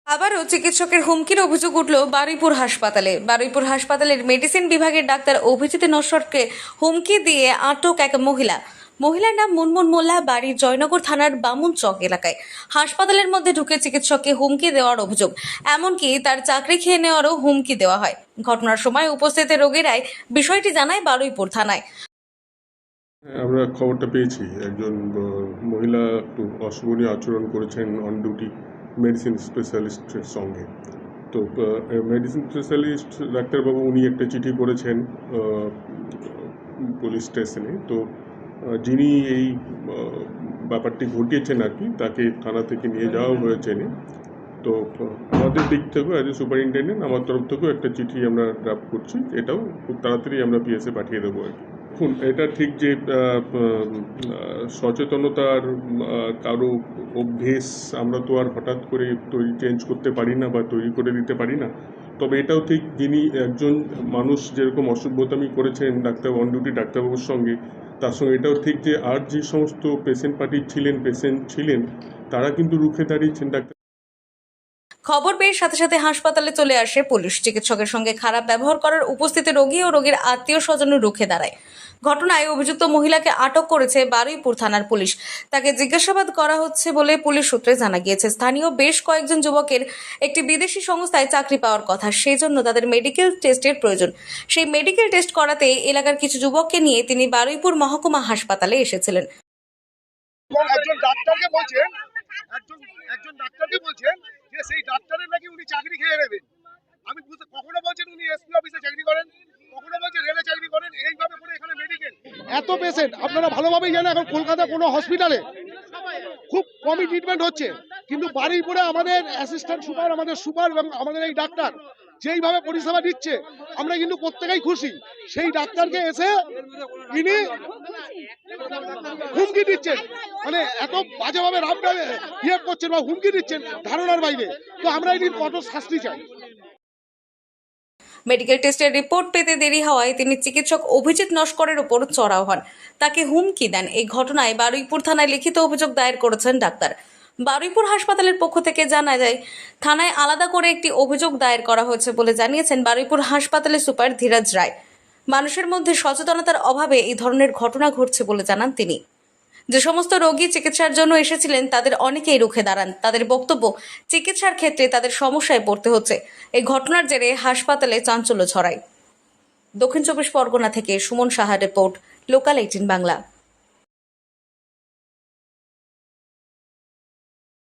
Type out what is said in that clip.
আবারও চিকিৎসকের হুমকির অভিযোগ উঠল বারুইপুর হাসপাতালে। বারুইপুর হাসপাতালের মেডিসিন বিভাগের ডাক্তার অভিজিৎ নস্করকে হুমকি দিয়ে আটক এক মহিলার নাম মুনমুন মোল্লা, বাড়ি জয়নগর থানার বামুন চক এলাকায়। হাসপাতালের মধ্যে ঢুকে চিকিৎসককে হুমকি দেওয়ার অভিযোগ, এমনকি তার চাকরি খেয়ে নেওয়ারও হুমকি দেওয়া হয়। ঘটনার সময় উপস্থিত রোগীরাই বিষয়টি জানায় বারুইপুর থানায়। আমরা খবরটা পেয়েছি, একজন মহিলা একটু অশোভনীয় আচরণ করেছেন অন ডিউটি মেডিসিন স্পেশালিস্টের সঙ্গে। তো মেডিসিন স্পেশালিস্ট ডাক্তারবাবু উনি একটা চিঠি করেছেন পুলিশ স্টেশনে। তো যিনি এই ব্যাপারটি ঘটিয়েছেন আর কি, তাকে থানা থেকে নিয়ে যাওয়া হয়েছে। তো আমাদের দিক থেকেও অ্যাজ এ সুপারিনটেন্ডেন্ট আমার তরফ থেকেও একটা চিঠি আমরা ড্রাফট করছি, এটাও খুব তাড়াতাড়ি আমরা পিএসএ পাঠিয়ে দেবো আর কি। দেখুন, এটা ঠিক যে সচেতনতার কারো অভ্যেস আমরা তো আর হঠাৎ করে চেঞ্জ করতে পারি না বা তৈরি করে দিতে পারি না। তবে এটাও ঠিক, যিনি একজন মানুষ যেরকম অসভ্যতামি করেছেন ডাক্তার অন ডিউটি ডাক্তারবাবুর সঙ্গে, তার সঙ্গে এটাও ঠিক যে আর যে সমস্ত পেশেন্ট ছিলেন তারা কিন্তু রুখে দাঁড়িয়েছেন ডাক্তার। খবর পেয়ে সাথে সাথে হাসপাতালে চলে আসে পুলিশ। চিকিৎসকের সঙ্গে খারাপ ব্যবহার করার উপস্থিতি রোগী ও রোগীর আত্মীয় স্বজনও রুখে দাঁড়ায়। ঘটনায় অভিযুক্ত মহিলাকে আটক করেছে বারুইপুর থানার পুলিশ। তাকে জিজ্ঞাসাবাদ করা হচ্ছে বলে পুলিশ সূত্রে জানা গিয়েছে। স্থানীয় বেশ কয়েকজন যুবকের একটি বিদেশি সংস্থায় চাকরি পাওয়ার কথা, সেই জন্য তাদের মেডিকেল টেস্টের প্রয়োজন। সেই মেডিকেল টেস্ট করাতে এলাকার কিছু যুবককে নিয়ে তিনি বারুইপুর মহকুমা হাসপাতালে এসেছিলেন। একজন ডাক্তারকে বলছেন যে সেই ডাক্তারের নাকি উনি চাকরি খেয়ে নেবেন। আমি বুঝতে, কখনো বলছেন উনি এসপি অফিসে চাকরি করেন, কখনো বলছেন রেলে চাকরি করেন, এইভাবে করে এখানে মেডিকেল এত পেশেন্ট আপনারা ভালোভাবেই জানেন। এখন কলকাতা কোনো হসপিটালে খুব কমই ট্রিটমেন্ট হচ্ছে, কিন্তু বারুইপুরে আমাদের অ্যাসিস্ট্যান্ট সুপার, আমাদের সুপার এবং আমাদের এই ডাক্তার যেইভাবে পরিষেবা দিচ্ছে আমরা কিন্তু প্রত্যেকেই খুশি। সেই ডাক্তারকে এসে ইনি হুমকি দিচ্ছেন, মানে এত বাজেভাবে রামভাবে ইয়ে করছেন বা হুমকি দিচ্ছেন ধারণার বাইরে। তো আমরা এটির কঠোর শাস্তি চাই। মেডিকেল টেস্টের রিপোর্ট পেতে দেরি হওয়ায় তিনি চিকিৎসক অভিজিৎ নস্করের উপর চড়াও হন, তাকে হুমকি দেন। এই ঘটনায় বারুইপুর থানায় লিখিত অভিযোগ দায়ের করেছেন ডাক্তার। বারুইপুর হাসপাতালের পক্ষ থেকে জানা যায়, থানায় আলাদা করে একটি অভিযোগ দায়ের করা হয়েছে বলে জানিয়েছেন বারুইপুর হাসপাতালের সুপার ধীরাজ রায়। মানুষের মধ্যে সচেতনতার অভাবে এই ধরনের ঘটনা ঘটছে বলে জানান তিনি। যে সমস্ত রোগী চিকিৎসার জন্য এসেছিলেন তাদের অনেকেই রুখে দাঁড়ান। তাদের বক্তব্য, চিকিৎসার ক্ষেত্রে তাদের সমস্যায় পড়তে হচ্ছে। এই ঘটনার জেরে হাসপাতালে চাঞ্চল্য ছড়ায়। দক্ষিণ চব্বিশ পরগনা থেকে সুমন সাহার রিপোর্ট, লোকাল 18 বাংলা।